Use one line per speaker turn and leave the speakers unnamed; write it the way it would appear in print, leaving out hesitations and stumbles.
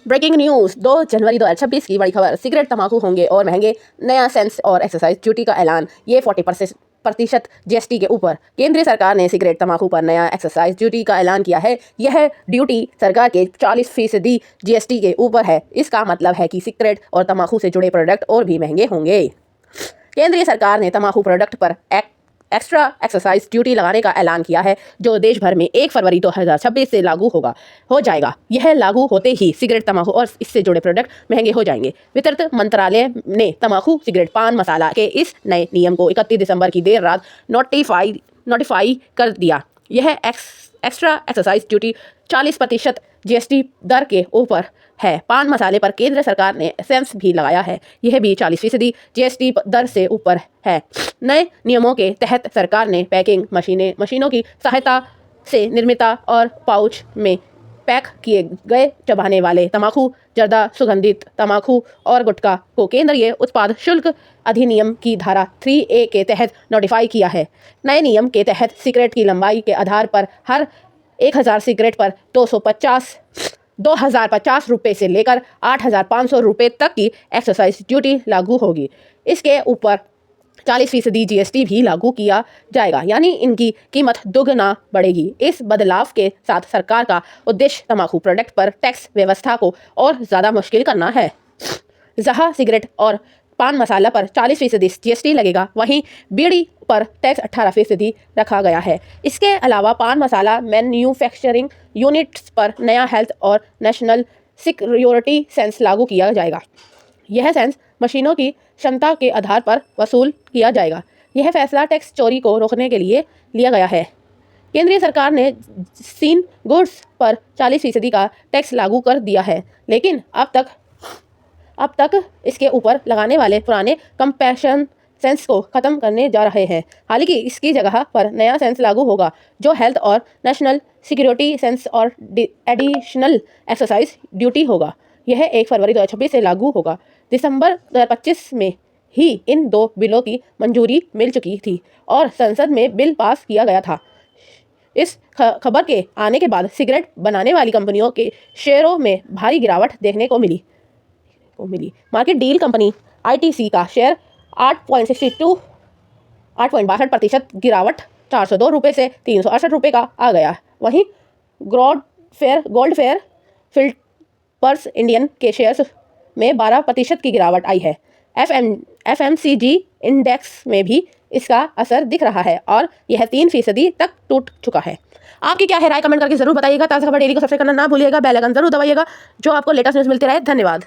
Breaking news 2 जनवरी 2026 की बड़ी खबर। सिगरेट तंबाकू होंगे और महंगे, नया सेंस और एक्साइज ड्यूटी का ऐलान, ये 40% जीएसटी के ऊपर। केंद्रीय सरकार ने सिगरेट तंबाकू पर नया एक्साइज ड्यूटी का ऐलान किया है। यह ड्यूटी सरकार के 40% जीएसटी के ऊपर है। इसका मतलब है कि सिगरेट और तंबाकू से जुड़े प्रोडक्ट और भी महंगे होंगे। केंद्रीय सरकार ने तंबाकू प्रोडक्ट पर एक्स्ट्रा एक्साइज ड्यूटी लगाने का ऐलान किया है, जो देश भर में 1 फरवरी 2026 से लागू हो जाएगा। यह लागू होते ही सिगरेट, तंबाकू और इससे जुड़े प्रोडक्ट महंगे हो जाएंगे। वित्त मंत्रालय ने तंबाकू, सिगरेट, पान मसाला के इस नए नियम को 31 दिसंबर की देर रात नोटिफाई कर दिया। यह एक्स्ट्रा एक्साइज ड्यूटी 40% जीएसटी दर के ऊपर है। पान मसाले पर केंद्र सरकार ने सेस भी लगाया है, यह भी 40% जीएसटी दर से ऊपर है। नए नियमों के तहत सरकार ने पैकिंग मशीनों की सहायता से निर्मित और पाउच में पैक किए गए चबाने वाले तंबाकू, जर्दा, सुगंधित तंबाकू और गुटखा को केंद्रीय उत्पाद शुल्क अधिनियम की धारा 3A के तहत नोटिफाई किया है। नए नियम के तहत सिगरेट की लंबाई के आधार पर हर 1000 सिगरेट पर 2050 रुपये से लेकर 8500 रुपये तक की एक्साइज ड्यूटी लागू होगी। इसके ऊपर 40% जीएसटी भी लागू किया जाएगा, यानी इनकी कीमत दोगुना बढ़ेगी। इस बदलाव के साथ सरकार का उद्देश्य तंबाकू प्रोडक्ट पर टैक्स व्यवस्था को और ज़्यादा मुश्किल करना है। जहां सिगरेट और पान मसाला पर 40% जीएसटी लगेगा, वहीं बीड़ी पर टैक्स 18% रखा गया है। इसके अलावा पान मसाला मैन्युफैक्चरिंग यूनिट्स पर नया हेल्थ और नेशनल सिक्योरिटी सेंस लागू किया जाएगा। यह सेंस मशीनों की क्षमता के आधार पर वसूल किया जाएगा। यह फैसला टैक्स चोरी को रोकने के लिए लिया गया है। केंद्रीय सरकार ने सीन गुड्स पर 40% का टैक्स लागू कर दिया है, लेकिन अब तक इसके ऊपर लगाने वाले पुराने कंपैशन सेंस को खत्म करने जा रहे हैं। हालांकि इसकी जगह पर नया सेंस लागू होगा, जो हेल्थ और नेशनल सिक्योरिटी सेंस और एडिशनल एक्साइज ड्यूटी होगा। यह 1 फरवरी 2026 से लागू होगा। दिसंबर 2025 में ही इन 2 बिलों की मंजूरी मिल चुकी थी और संसद में बिल पास किया गया था। इस खबर के आने के बाद सिगरेट बनाने वाली कंपनियों के शेयरों में भारी गिरावट देखने को मिली। मार्केट डील कंपनी आईटीसी का शेयर 8.62% गिरावट 402 रुपये से 368 रुपये का आ गया। वहीं गोल्ड फेयर फिल्पर्स इंडियन के शेयर्स में 12% की गिरावट आई है। एफएमसीजी इंडेक्स में भी इसका असर दिख रहा है और यह 3% तक टूट चुका है। आपकी क्या है राय, कमेंट करके जरूर बताइएगा। ताज़ा खबर डेली को सब्सक्राइब करना ना भूलिएगा। बेल आइकन जरूर दबाइएगा, जो आपको लेटेस्ट न्यूज़ मिलती रहे। धन्यवाद।